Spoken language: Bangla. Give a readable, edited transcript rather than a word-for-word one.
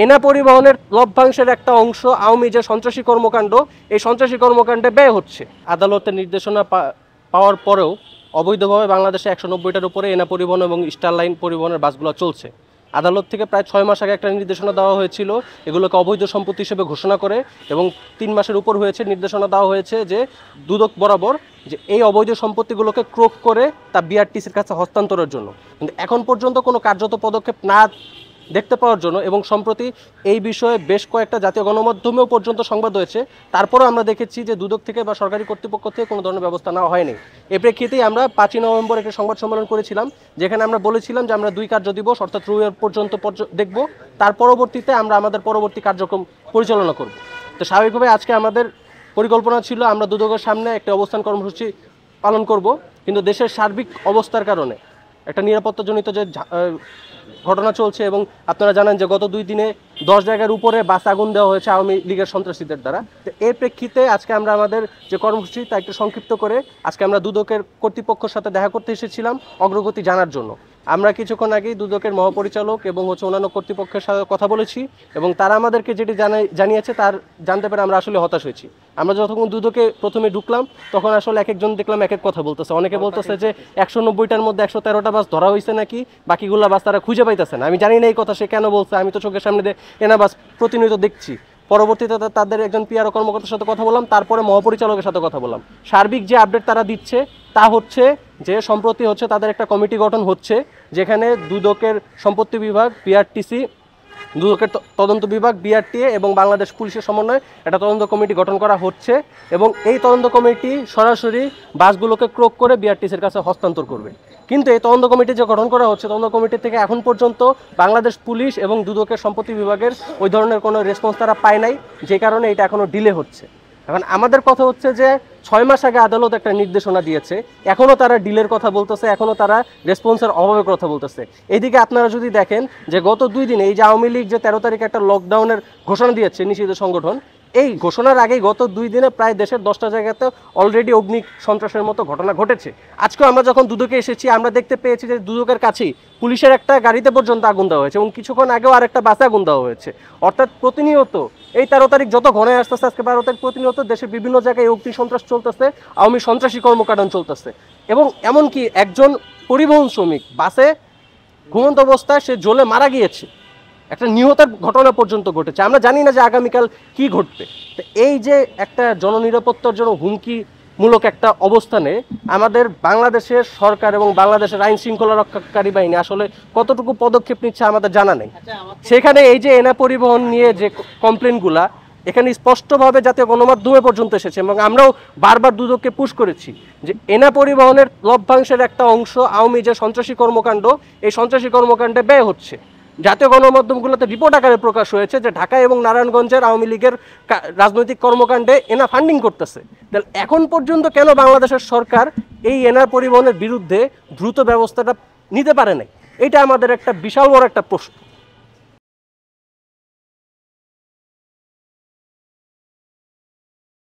এনা পরিবহনের লভ্যাংশের একটা অংশ আওয়ামী যে সন্ত্রাসী কর্মকাণ্ড, এই সন্ত্রাসী কর্মকাণ্ডে ব্যয় হচ্ছে। আদালতের নির্দেশনা পাওয়ার পরেও অবৈধভাবে বাংলাদেশে 190টার উপরে এনা পরিবহন এবং স্টার লাইন পরিবহনের বাসগুলো চলছে। আদালত থেকে প্রায় 6 মাস আগে একটা নির্দেশনা দেওয়া হয়েছিল এগুলোকে অবৈধ সম্পত্তি হিসেবে ঘোষণা করে, এবং 3 মাসের উপর হয়েছে নির্দেশনা দেওয়া হয়েছে যে দুদক বরাবর যে এই অবৈধ সম্পত্তিগুলোকে ক্রোক করে তা বিআরটিসির কাছে হস্তান্তরের জন্য। কিন্তু এখন পর্যন্ত কোনো কার্যত পদক্ষেপ না দেখতে পাওয়ার জন্য, এবং সম্প্রতি এই বিষয়ে বেশ কয়েকটা জাতীয় গণমাধ্যমেও পর্যন্ত সংবাদ হয়েছে, তারপরেও আমরা দেখেছি যে দুদক থেকে বা সরকারি কর্তৃপক্ষ থেকে কোনো ধরনের ব্যবস্থা নেওয়া হয়নি। এ প্রেক্ষিতেই আমরা 5ই নভেম্বর একটা সংবাদ সম্মেলন করেছিলাম, যেখানে আমরা বলেছিলাম যে আমরা 2 কার্য দিবস অর্থাৎ রবিবার পর্যন্ত দেখব, তার পরবর্তীতে আমরা আমাদের পরবর্তী কার্যক্রম পরিচালনা করব। তো স্বাভাবিকভাবে আজকে আমাদের পরিকল্পনা ছিল আমরা দুদকের সামনে একটা অবস্থান কর্মসূচি পালন করব, কিন্তু দেশের সার্বিক অবস্থার কারণে একটা নিরাপত্তাজনিত যে ঘটনা চলছে, এবং আপনারা জানেন যে গত 2 দিনে 10 জায়গার উপরে বাস আগুন দেওয়া হয়েছে আওয়ামী লীগের সন্ত্রাসীদের দ্বারা। তো এর প্রেক্ষিতে আজকে আমরা আমাদের যে কর্মসূচি তা একটু সংক্ষিপ্ত করে আজকে আমরা দুদকের কর্তৃপক্ষের সাথে দেখা করতে এসেছিলাম অগ্রগতি জানার জন্য। আমরা কিছুক্ষণ আগেই দুদকের মহাপরিচালক এবং অন্যান্য কর্তৃপক্ষের সাথে কথা বলেছি, এবং তারা আমাদেরকে যেটি জানিয়েছে তার জানতে পেরে আমরা আসলে হতাশ হয়েছি। আমরা যখন দুদকে প্রথমে ঢুকলাম তখন আসলে এক একজন দেখলাম এক এক কথা বলতেছে। অনেকে বলতেছে যে 190টার মধ্যে 113টা বাস ধরা হয়েছে নাকি, বাকিগুলা বাস তারা খুঁজে পাইতেছে না। আমি জানি না এই কথা সে কেন বলছে, আমি তো চোখের সামনে এনা বাস প্রতিনিয়ত দেখছি। পরবর্তীতে তাদের একজন পিআরও কর্মকর্তার সাথে কথা বললাম, তারপরে মহাপরিচালকের সাথে কথা বললাম। সার্বিক যে আপডেট তারা দিচ্ছে তা হচ্ছে যে সম্প্রতি হচ্ছে তাদের একটা কমিটি গঠন হচ্ছে, যেখানে দুদকের সম্পত্তি বিভাগ, বিআরটিসি, দুদকের তদন্ত বিভাগ, বিআরটিএ এবং বাংলাদেশ পুলিশের সমন্বয়ে একটা তদন্ত কমিটি গঠন করা হচ্ছে, এবং এই তদন্ত কমিটি সরাসরি বাসগুলোকে ক্রোক করে বিআরটিসির কাছে হস্তান্তর করবে। কিন্তু এই তদন্ত কমিটি যে গঠন করা হচ্ছে, তদন্ত কমিটি থেকে এখন পর্যন্ত বাংলাদেশ পুলিশ এবং দুদকের সম্পত্তি বিভাগের ওই ধরনের কোনো রেসপন্স তারা পায় নাই, যে কারণে এটা এখনও ডিলে হচ্ছে। এখন আমাদের কথা হচ্ছে যে 6 মাস আগে আদালত একটা নির্দেশনা দিয়েছে, এখনও তারা ডিলের কথা বলতেছে, এখনও তারা রেসপন্সের অভাবের কথা বলতেছে। এদিকে আপনারা যদি দেখেন যে গত 2 দিনে এই যে আওয়ামী লীগ যে 13 তারিখে একটা লকডাউনের ঘোষণা দিয়েছে নিষিদ্ধ সংগঠন, এই ঘোষণার আগেই গত 2 দিনে প্রায় দেশের 10টা জায়গাতে অলরেডি অগ্নি সন্ত্রাসের মতো ঘটনা ঘটেছে। আজকেও আমরা যখন দুদকে এসেছি আমরা দেখতে পেয়েছি যে দুদকের কাছেই পুলিশের একটা গাড়িতে পর্যন্ত আগুন দেওয়া হয়েছে, এবং কিছুক্ষণ আগেও আরেকটা বাসে আগুন দেওয়া হয়েছে। অর্থাৎ প্রতিনিয়ত এই 13 তারিখ যত ঘনে আসতেছে, আজকে 12 তারিখ, প্রতিনিয়ত দেশের বিভিন্ন জায়গায় অগ্নি সন্ত্রাস চলতেছে, আওয়ামী সন্ত্রাসী কর্মকাণ্ড চলতেছে। এবং এমনকি একজন পরিবহন শ্রমিক বাসে ঘুমন্ত অবস্থায় সে জ্বলে মারা গিয়েছে, একটা নিহতের ঘটনা পর্যন্ত ঘটেছে। আমরা জানি না যে আগামীকাল কি ঘটবে। তো এই যে একটা জননিরাপত্তার জন্য হুমকিমূলক একটা অবস্থানে আমাদের বাংলাদেশের সরকার এবং বাংলাদেশের আইন শৃঙ্খলা রক্ষাকারী বাহিনী আসলে কতটুকু পদক্ষেপ নিচ্ছে আমাদের জানা নেই। সেখানে এই যে এনা পরিবহন নিয়ে যে কমপ্লেনগুলা এখানে স্পষ্টভাবে জাতীয় গণমাধ্যমে পর্যন্ত এসেছে, এবং আমরাও বারবার দুদককে পুশ করেছি যে এনা পরিবহনের লভ্যাংশের একটা অংশ আওয়ামী যে সন্ত্রাসী কর্মকাণ্ড, এই সন্ত্রাসী কর্মকাণ্ডে ব্যয় হচ্ছে। জাতীয় গণমাধ্যমগুলোতে রিপোর্ট আকারে প্রকাশ হয়েছে যে ঢাকা এবং নারায়ণগঞ্জের আওয়ামী লীগের রাজনৈতিক কর্মকাণ্ডে এনা ফান্ডিং করতেছে। তাহলে এখন পর্যন্ত কেন বাংলাদেশের সরকার এই এনা পরিবহনের বিরুদ্ধে দ্রুত ব্যবস্থাটা নিতে পারে নাই? এটা আমাদের একটা বিশাল বড় একটা প্রশ্ন।